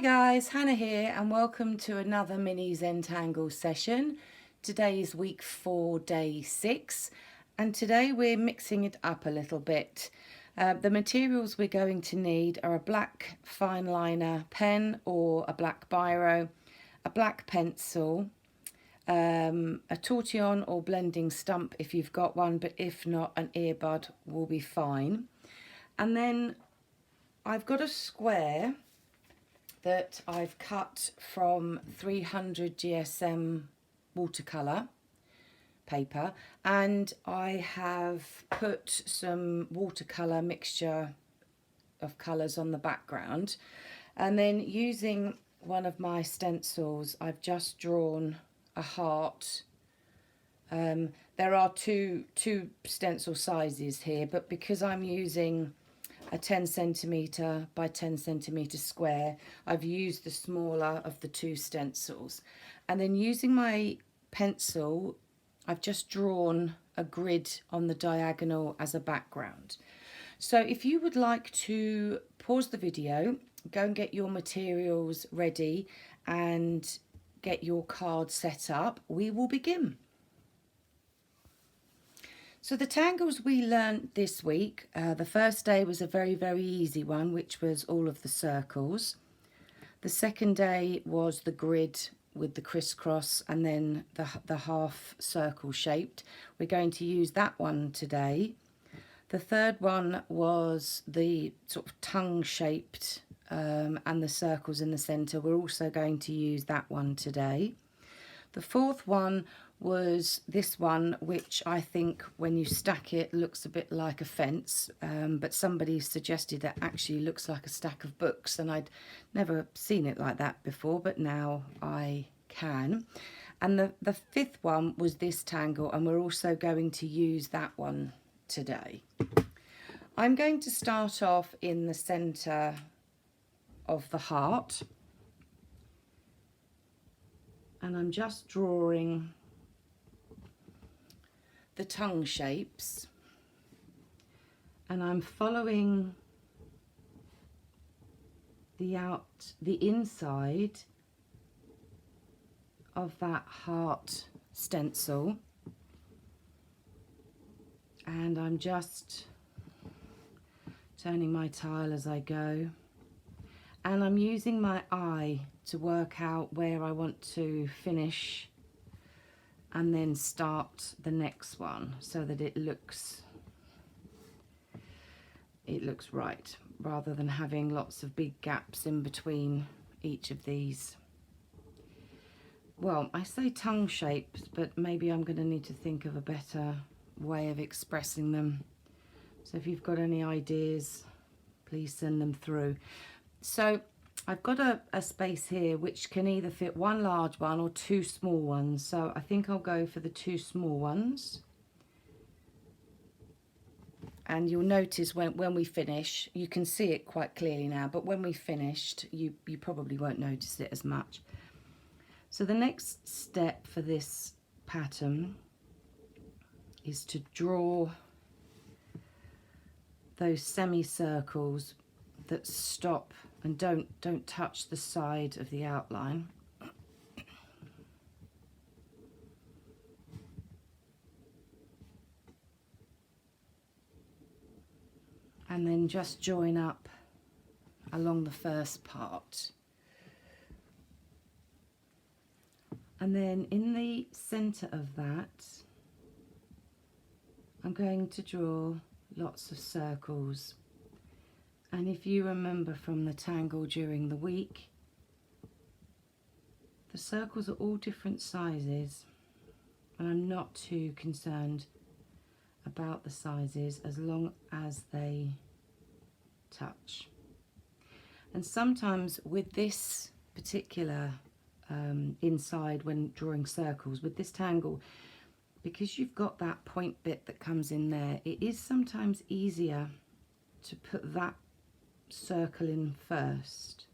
guys, Hannah here and welcome to another mini Zentangle session. Today is week 4, day 6, and today we're mixing it up a little bit. The materials we're going to need are a black fine liner pen or a black biro, a black pencil, a tortillon or blending stump if you've got one, but if not, an earbud will be fine. And then I've got a square that I've cut from 300 GSM watercolour paper, and I have put some watercolour mixture of colours on the background, and then using one of my stencils I've just drawn a heart. There are two stencil sizes here, but because I'm using a 10 centimetre by 10 centimetre square, I've used the smaller of the two stencils. And then using my pencil, I've just drawn a grid on the diagonal as a background. So if you would like to pause the video, go and get your materials ready and get your card set up, we will begin. So the tangles we learnt this week, the first day was a very easy one, which was all of the circles. The second day was the grid with the crisscross and then the half circle shaped. We're going to use that one today. The third one was the sort of tongue shaped and the circles in the centre. We're also going to use that one today. The fourth one was this one, which I think when you stack it looks a bit like a fence, but somebody suggested that actually looks like a stack of books, and I'd never seen it like that before, but now I can. And the fifth one was this tangle, and we're also going to use that one today. I'm going to start off in the centre of the heart, and I'm just drawing the tongue shapes, and I'm following the inside of that heart stencil, and I'm just turning my tile as I go, and I'm using my eye to work out where I want to finish and then start the next one so that it looks right, rather than having lots of big gaps in between each of these. Well, I say tongue shapes, but maybe I'm going to need to think of a better way of expressing them. So if you've got any ideas, please send them through. So I've got a space here which can either fit one large one or two small ones, so I think I'll go for the two small ones. And you'll notice when we finish, you can see it quite clearly now, but when we finished, you probably won't notice it as much. So the next step for this pattern is to draw those semicircles that stop and don't touch the side of the outline. And then just join up along the first part. And then in the centre of that, I'm going to draw lots of circles. And if you remember from the tangle during the week, the circles are all different sizes, and I'm not too concerned about the sizes as long as they touch. And sometimes with this particular inside, when drawing circles with this tangle, because you've got that point bit that comes in there, it is sometimes easier to put that circle in first.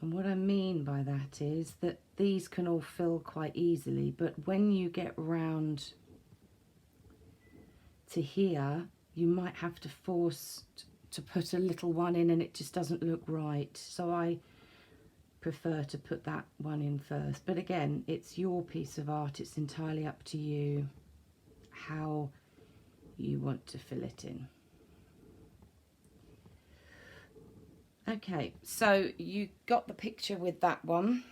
And what I mean by that is that these can all fill quite easily, but when you get round to here, you might have to force to put a little one in and it just doesn't look right. So I prefer to put that one in first. But again, it's your piece of art. It's entirely up to you how you want to fill it in. Okay, so you got the picture with that one.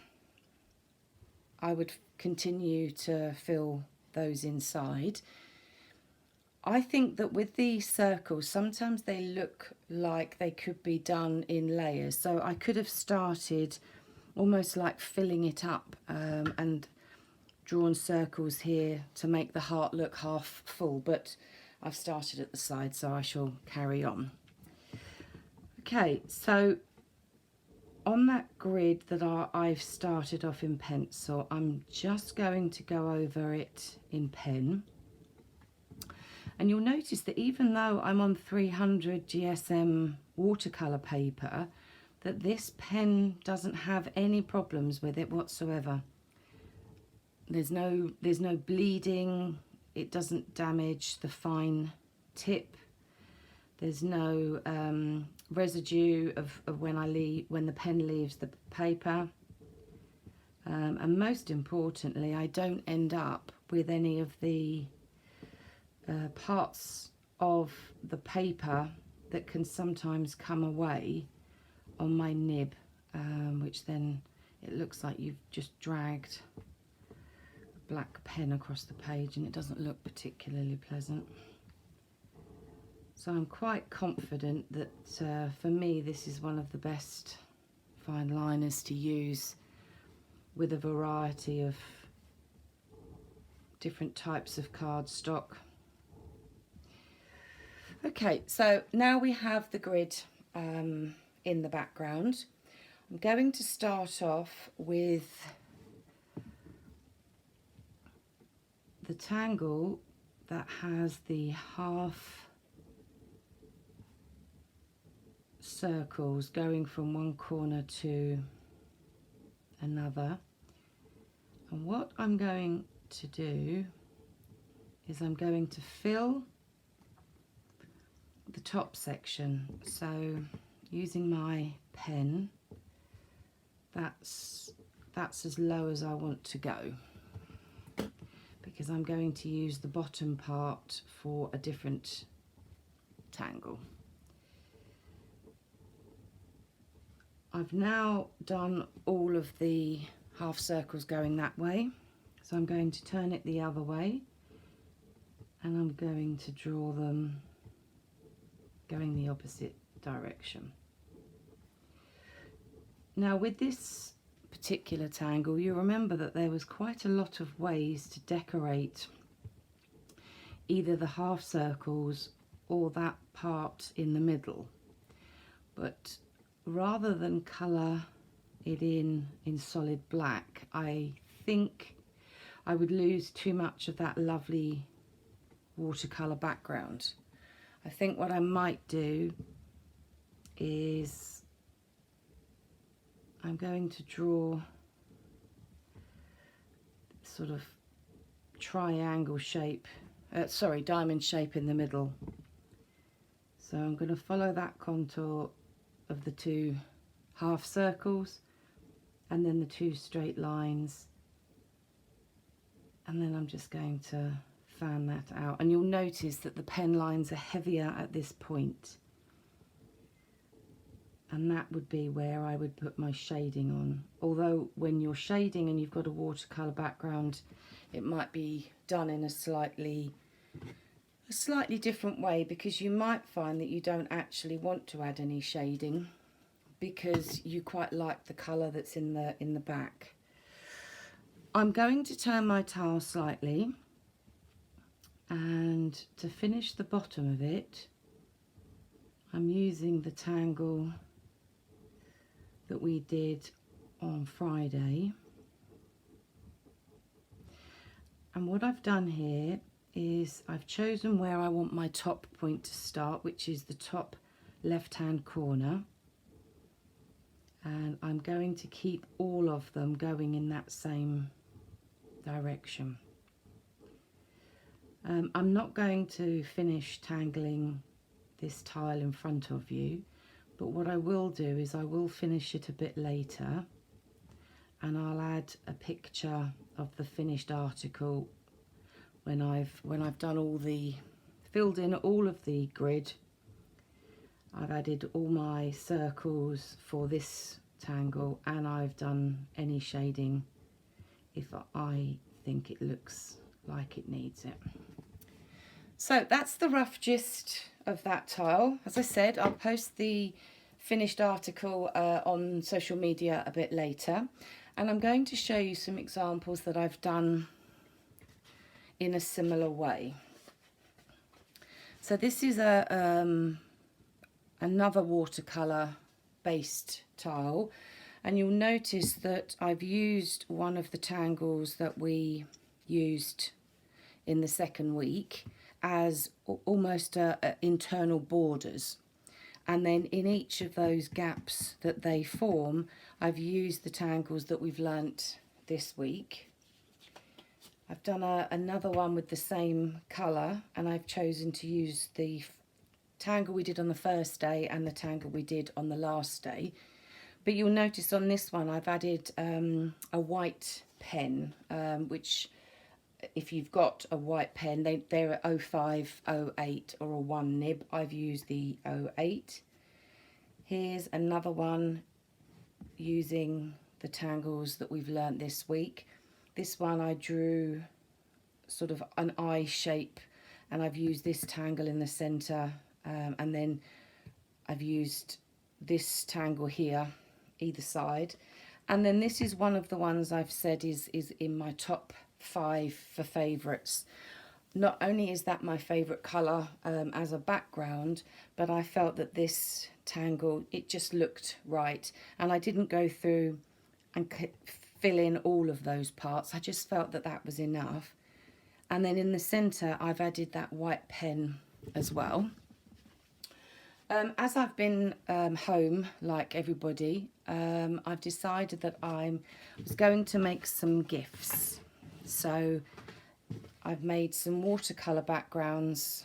I would continue to fill those inside. I think that with the circles, sometimes they look like they could be done in layers. So I could have started almost like filling it up and drawn circles here to make the heart look half full, but I've started at the side, so I shall carry on. Okay, so on that grid that I've started off in pencil, I'm just going to go over it in pen. And you'll notice that even though I'm on 300 GSM watercolour paper, that this pen doesn't have any problems with it whatsoever. There's no bleeding, it doesn't damage the fine tip. There's no residue of when the pen leaves the paper. And most importantly, I don't end up with any of the parts of the paper that can sometimes come away on my nib, which then it looks like you've just dragged a black pen across the page and it doesn't look particularly pleasant. So I'm quite confident that for me this is one of the best fine liners to use, with a variety of different types of cardstock. Okay, so now we have the grid in the background. I'm going to start off with the tangle that has the half circles going from one corner to another. And what I'm going to do is I'm going to fill the top section. So using my pen, that's as low as I want to go, because I'm going to use the bottom part for a different tangle. I've now done all of the half circles going that way, so I'm going to turn it the other way and I'm going to draw them going the opposite direction. Now with this particular tangle, you remember that there was quite a lot of ways to decorate either the half circles or that part in the middle, but rather than colour it in solid black, I think I would lose too much of that lovely watercolour background. I think what I might do is I'm going to draw sort of triangle shape, diamond shape in the middle. So I'm going to follow that contour of the two half circles and then the two straight lines, and then I'm just going to fan that out, and you'll notice that the pen lines are heavier at this point, and that would be where I would put my shading on. Although when you're shading and you've got a watercolour background, it might be done in a slightly different way, because you might find that you don't actually want to add any shading because you quite like the colour that's in the back. I'm going to turn my tile slightly, and to finish the bottom of it, I'm using the tangle that we did on Friday. And what I've done here is I've chosen where I want my top point to start, which is the top left-hand corner. And I'm going to keep all of them going in that same direction. I'm not going to finish tangling this tile in front of you, but what I will do is I will finish it a bit later, and I'll add a picture of the finished article when I've done all the, filled in all of the grid. I've added all my circles for this tangle, and I've done any shading if I think it looks like it needs it. So that's the rough gist of that tile. As I said, I'll post the finished article on social media a bit later, and I'm going to show you some examples that I've done in a similar way. So this is another watercolour based tile, and you'll notice that I've used one of the tangles that we used in the second week as almost internal borders, and then in each of those gaps that they form, I've used the tangles that we've learnt this week. I've done another one with the same colour, and I've chosen to use the tangle we did on the first day and the tangle we did on the last day. But you'll notice on this one I've added a white pen, which if you've got a white pen, they're a 05, 08 or a 1 nib. I've used the 08. Here's another one using the tangles that we've learnt this week. This one I drew sort of an eye shape, and I've used this tangle in the centre, and then I've used this tangle here either side. And then this is one of the ones I've said is in my top 5 for favourites. Not only is that my favourite colour as a background, but I felt that this tangle, it just looked right, and I didn't go through and fill in all of those parts. I just felt that that was enough. And then in the centre I've added that white pen as well. As I've been home like everybody, I've decided that I was going to make some gifts. So I've made some watercolour backgrounds,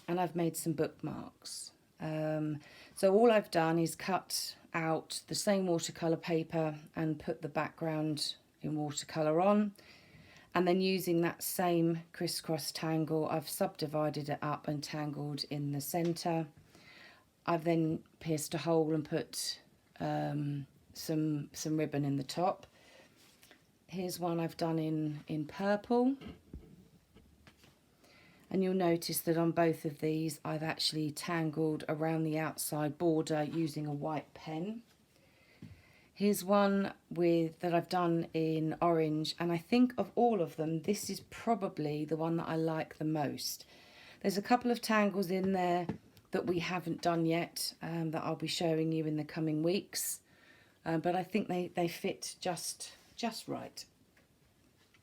and I've made some bookmarks. So all I've done is cut out the same watercolour paper and put the background in watercolour on, and then using that same crisscross tangle, I've subdivided it up and tangled in the centre. I've then pierced a hole and put some ribbon in the top. Here's one I've done in purple, and you'll notice that on both of these I've actually tangled around the outside border using a white pen. Here's one that I've done in orange, and I think of all of them, this is probably the one that I like the most. There's a couple of tangles in there that we haven't done yet, that I'll be showing you in the coming weeks, but I think they fit just right.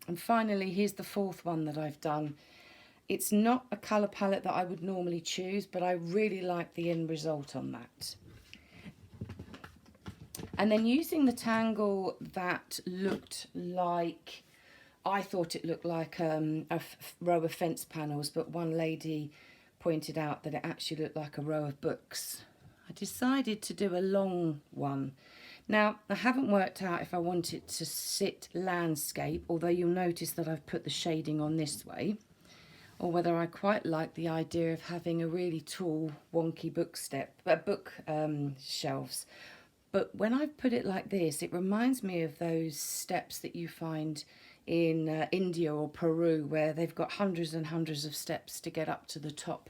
And finally, here's the fourth one that I've done. It's not a colour palette that I would normally choose, but I really like the end result on that. And then using the tangle that looked like, I thought it looked like a row of fence panels, but one lady pointed out that it actually looked like a row of books. I decided to do a long one. Now, I haven't worked out if I want it to sit landscape, although you'll notice that I've put the shading on this way, or whether I quite like the idea of having a really tall, wonky book shelves. But when I put it like this, it reminds me of those steps that you find in India or Peru, where they've got hundreds and hundreds of steps to get up to the top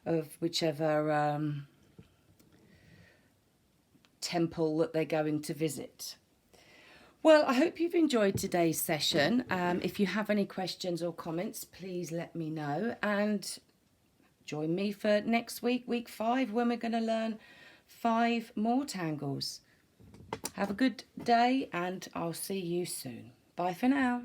of whichever temple that they're going to visit. Well, I hope you've enjoyed today's session. If you have any questions or comments, please let me know, and join me for next week, week 5, when we're going to learn 5 more tangles. Have a good day, and I'll see you soon. Bye for now.